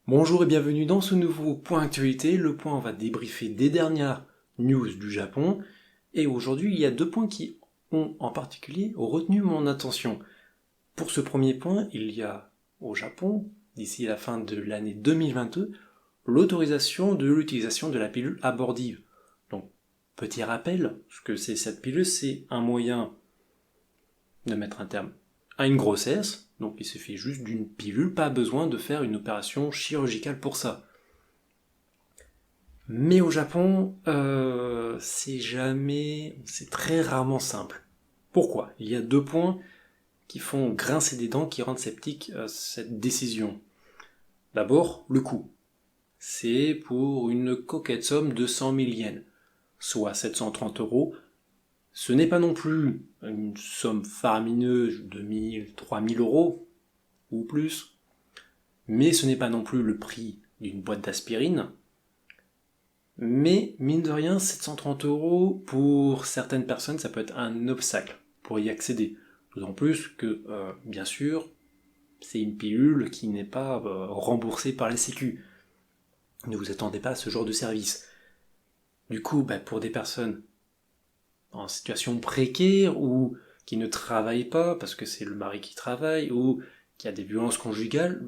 Bonjour et bienvenue dans ce nouveau point actualité. Le point, on va débriefer des dernières news du Japon. Et aujourd'hui, il y a deux points qui ont en particulier retenu mon attention. Pour ce premier point, il y a au Japon, d'ici la fin de l'année 2022, l'autorisation de l'utilisation de la pilule abortive. Donc, petit rappel, ce que c'est cette pilule, c'est un moyen de mettre un terme à une grossesse, donc il suffit juste d'une pilule, pas besoin de faire une opération chirurgicale pour ça. Mais au Japon, c'est très rarement simple. Pourquoi ? Il y a deux points qui font grincer des dents, qui rendent sceptique cette décision. D'abord, le coût. C'est pour une coquette somme de 100 000 yens, soit 730 euros. Ce n'est pas non plus une somme faramineuse de 1000, 3000 euros ou plus, mais ce n'est pas non plus le prix d'une boîte d'aspirine. Mais mine de rien, 730 euros pour certaines personnes, ça peut être un obstacle pour y accéder. D'autant plus que, bien sûr, c'est une pilule qui n'est pas remboursée par la Sécu. Ne vous attendez pas à ce genre de service. Du coup, pour des personnes en situation précaire ou qui ne travaillent pas parce que c'est le mari qui travaille ou qui a des violences conjugales,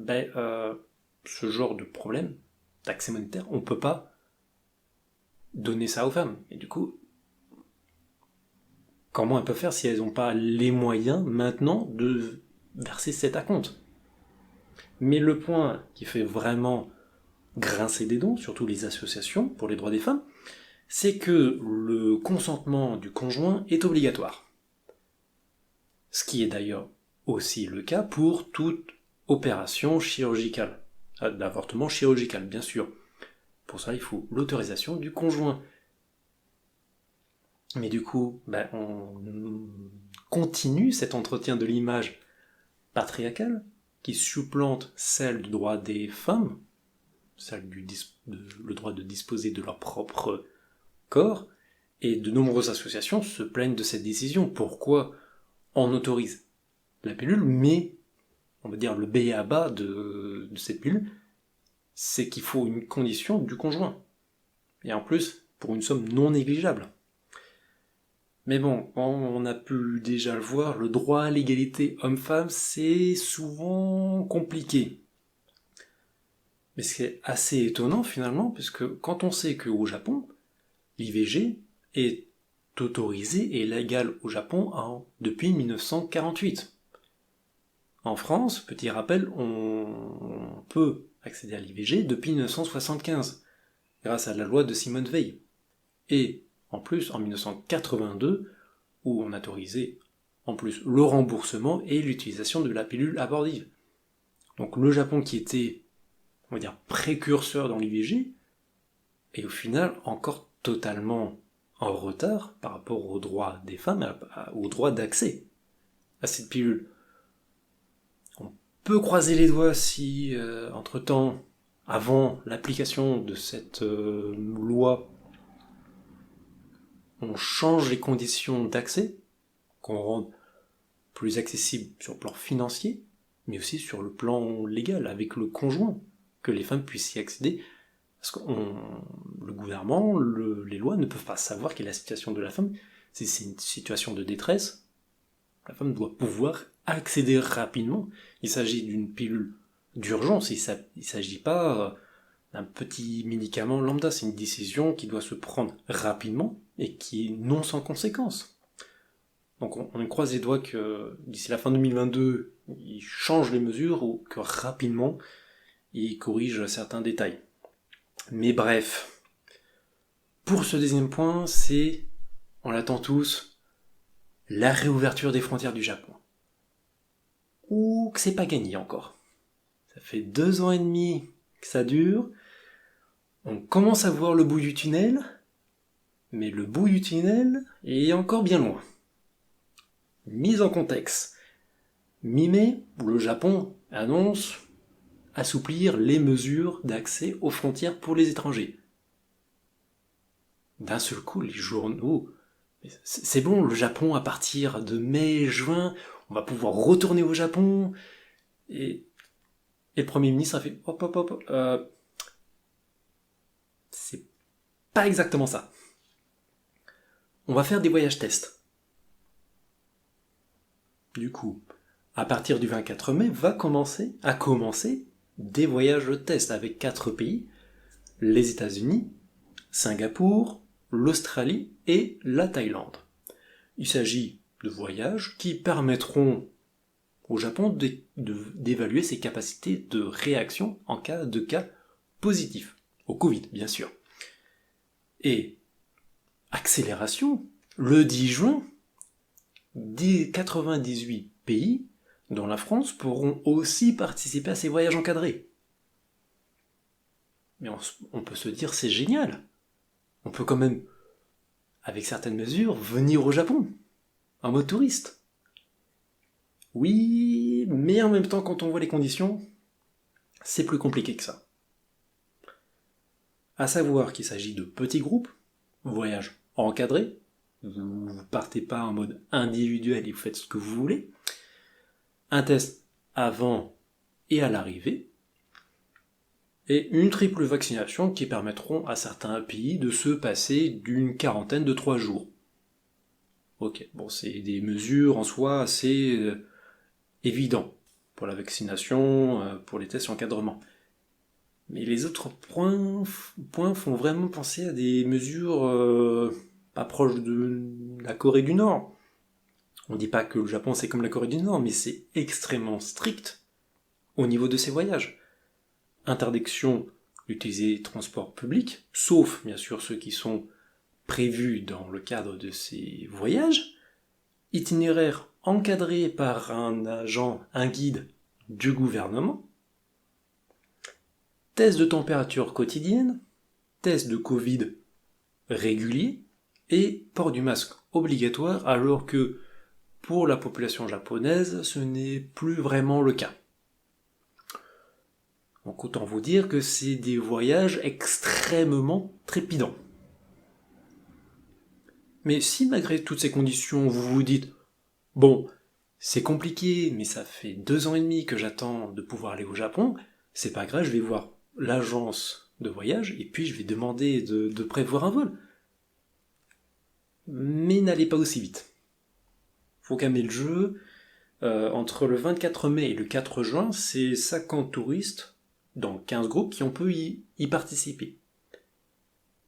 ce genre de problème d'accès monétaire, on peut pas donner ça aux femmes. Et du coup, comment elles peuvent faire si elles n'ont pas les moyens maintenant de verser cet acompte ? Mais le point qui fait vraiment grincer des dents, surtout les associations pour les droits des femmes, c'est que le consentement du conjoint est obligatoire. Ce qui est d'ailleurs aussi le cas pour toute opération chirurgicale, d'avortement chirurgical bien sûr. Pour ça, il faut l'autorisation du conjoint. Mais du coup, on continue cet entretien de l'image patriarcale qui supplante celle du droit des femmes, celle le droit de disposer de leur propre corps, et de nombreuses associations se plaignent de cette décision. Pourquoi on autorise la pilule, mais on va dire le b.a.-ba de cette pilule, c'est qu'il faut une condition du conjoint. Et en plus, pour une somme non négligeable. Mais bon, on a pu déjà le voir, le droit à l'égalité homme-femme, c'est souvent compliqué. Mais c'est assez étonnant finalement, puisque quand on sait qu'au Japon, l'IVG est autorisé et légal au Japon depuis 1948. En France, petit rappel, on peut accéder à l'IVG depuis 1975, grâce à la loi de Simone Veil. Et en plus, en 1982, où on a autorisé en plus le remboursement et l'utilisation de la pilule abortive. Donc le Japon qui était, on va dire, précurseur dans l'IVG, est au final encore totalement en retard par rapport aux droits des femmes, au droit d'accès à cette pilule. On peut croiser les doigts si, entre-temps, avant l'application de cette loi, on change les conditions d'accès, qu'on rende plus accessible sur le plan financier, mais aussi sur le plan légal, avec le conjoint, que les femmes puissent y accéder. Parce que le gouvernement, les lois ne peuvent pas savoir quelle est la situation de la femme. Si c'est une situation de détresse, la femme doit pouvoir accéder rapidement. Il s'agit d'une pilule d'urgence, il ne s'agit pas d'un petit médicament lambda, c'est une décision qui doit se prendre rapidement et qui est non sans conséquence. Donc on croise les doigts que d'ici la fin 2022, ils changent les mesures ou que rapidement, ils corrigent certains détails. Mais bref, pour ce deuxième point, on l'attend tous, la réouverture des frontières du Japon. Ou que c'est pas gagné encore. Ça fait 2 ans et demi que ça dure, on commence à voir le bout du tunnel, mais le bout du tunnel est encore bien loin. Mise en contexte. Mi-mai, le Japon annonce assouplir les mesures d'accès aux frontières pour les étrangers. D'un seul coup, les journaux... C'est bon, le Japon, à partir de mai, juin, on va pouvoir retourner au Japon. Et Et le Premier ministre a fait hop hop hop, c'est pas exactement ça. On va faire des voyages tests. Du coup, à partir du 24 mai, a commencé des voyages tests avec 4 pays, les États-Unis, Singapour, l'Australie et la Thaïlande. Il s'agit de voyages qui permettront au Japon d'évaluer ses capacités de réaction en cas de cas positifs, au Covid bien sûr. Et accélération, le 10 juin, 98 pays, dont la France, pourront aussi participer à ces voyages encadrés. Mais on peut se dire c'est génial. On peut quand même, avec certaines mesures, venir au Japon, en mode touriste. Oui, mais en même temps, quand on voit les conditions, c'est plus compliqué que ça. À savoir qu'il s'agit de petits groupes, voyages encadrés, vous ne partez pas en mode individuel et vous faites ce que vous voulez, un test avant et à l'arrivée, et une triple vaccination qui permettront à certains pays de se passer d'une quarantaine de 3 jours. Ok, bon, c'est des mesures en soi assez évidentes pour la vaccination, pour les tests et l'encadrement. Mais les autres points font vraiment penser à des mesures pas proches de la Corée du Nord. On ne dit pas que le Japon c'est comme la Corée du Nord, mais c'est extrêmement strict au niveau de ses voyages. Interdiction d'utiliser les transports publics, sauf bien sûr ceux qui sont prévus dans le cadre de ces voyages. Itinéraire encadré par un agent, un guide du gouvernement. Test de température quotidienne, test de Covid régulier et port du masque obligatoire alors que pour la population japonaise ce n'est plus vraiment le cas. Donc autant vous dire que c'est des voyages extrêmement trépidants. Mais si malgré toutes ces conditions vous vous dites bon, c'est compliqué mais ça fait 2 ans et demi que j'attends de pouvoir aller au Japon, c'est pas grave, je vais voir l'agence de voyage et puis je vais demander de prévoir un vol. Mais n'allez pas aussi vite. Faut calmer le jeu. Entre le 24 mai et le 4 juin, c'est 50 touristes dans 15 groupes qui ont pu y participer.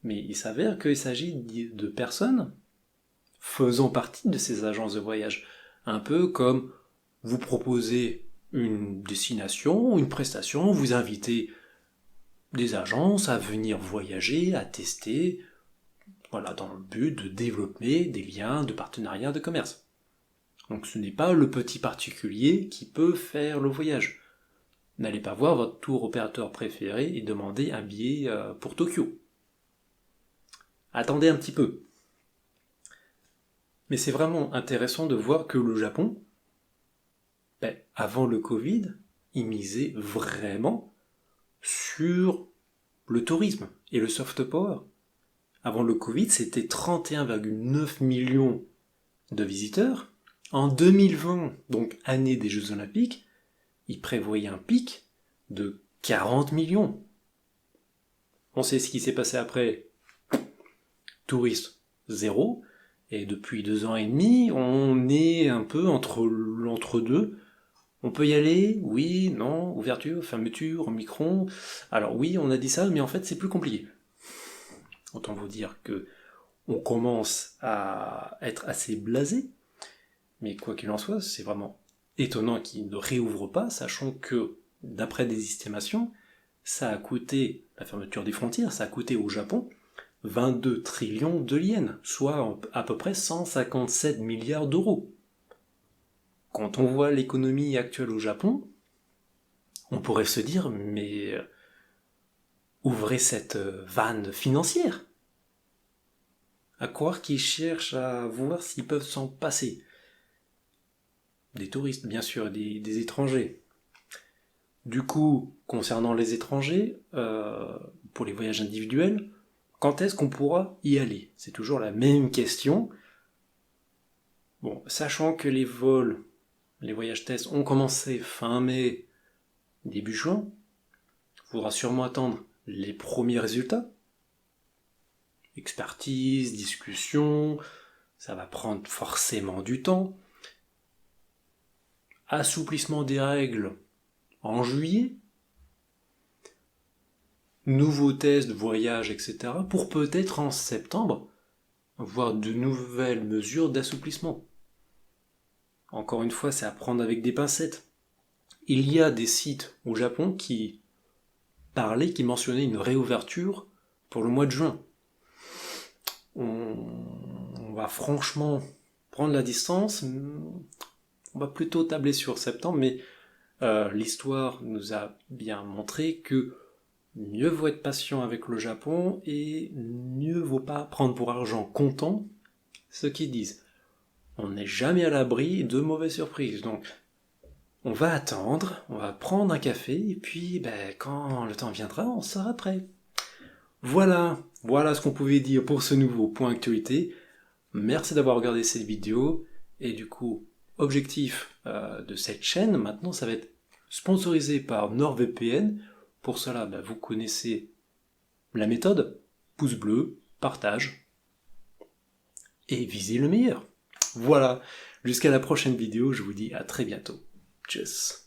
Mais il s'avère qu'il s'agit de personnes faisant partie de ces agences de voyage. Un peu comme vous proposez une destination, une prestation, vous invitez des agences à venir voyager, à tester, voilà, dans le but de développer des liens de partenariat, de commerce. Donc ce n'est pas le petit particulier qui peut faire le voyage. N'allez pas voir votre tour opérateur préféré et demander un billet pour Tokyo. Attendez un petit peu. Mais c'est vraiment intéressant de voir que le Japon, avant le Covid, il misait vraiment sur le tourisme et le soft power. Avant le Covid, c'était 31,9 millions de visiteurs. En 2020, donc année des Jeux Olympiques, il prévoyait un pic de 40 millions. On sait ce qui s'est passé après. Touristes, zéro. Et depuis 2 ans et demi, on est un peu entre l'entre-deux. On peut y aller, oui, non, ouverture, fermeture, Omicron. Alors oui, on a dit ça, mais en fait c'est plus compliqué. Autant vous dire que on commence à être assez blasé, mais quoi qu'il en soit, c'est vraiment étonnant qu'il ne réouvre pas, sachant que, d'après des estimations, ça a coûté, la fermeture des frontières, ça a coûté au Japon 22 trillions de yens, soit à peu près 157 milliards d'euros. Quand on voit l'économie actuelle au Japon, on pourrait se dire, mais ouvrez cette vanne financière. À croire qu'ils cherchent à voir s'ils peuvent s'en passer. Des touristes, bien sûr, des étrangers. Du coup, concernant les étrangers, pour les voyages individuels, quand est-ce qu'on pourra y aller? C'est toujours la même question. Bon, sachant que les voyages tests ont commencé fin mai, début juin. Il faudra sûrement attendre les premiers résultats. Expertise, discussion, ça va prendre forcément du temps. Assouplissement des règles en juillet. Nouveaux tests de voyage, etc. pour peut-être en septembre voir de nouvelles mesures d'assouplissement. Encore une fois, c'est à prendre avec des pincettes. Il y a des sites au Japon qui mentionnaient une réouverture pour le mois de juin. On va franchement prendre la distance. On va plutôt tabler sur septembre, mais l'histoire nous a bien montré que mieux vaut être patient avec le Japon et mieux vaut pas prendre pour argent comptant ce qu'ils disent. On n'est jamais à l'abri de mauvaises surprises, donc on va attendre, on va prendre un café et puis quand le temps viendra, on sera prêt. Voilà ce qu'on pouvait dire pour ce nouveau point actualité. Merci d'avoir regardé cette vidéo et du coup, objectif de cette chaîne, maintenant ça va être sponsorisé par NordVPN. Pour cela, vous connaissez la méthode, pouce bleu, partage, et visez le meilleur. Voilà, jusqu'à la prochaine vidéo, je vous dis à très bientôt. Tchuss.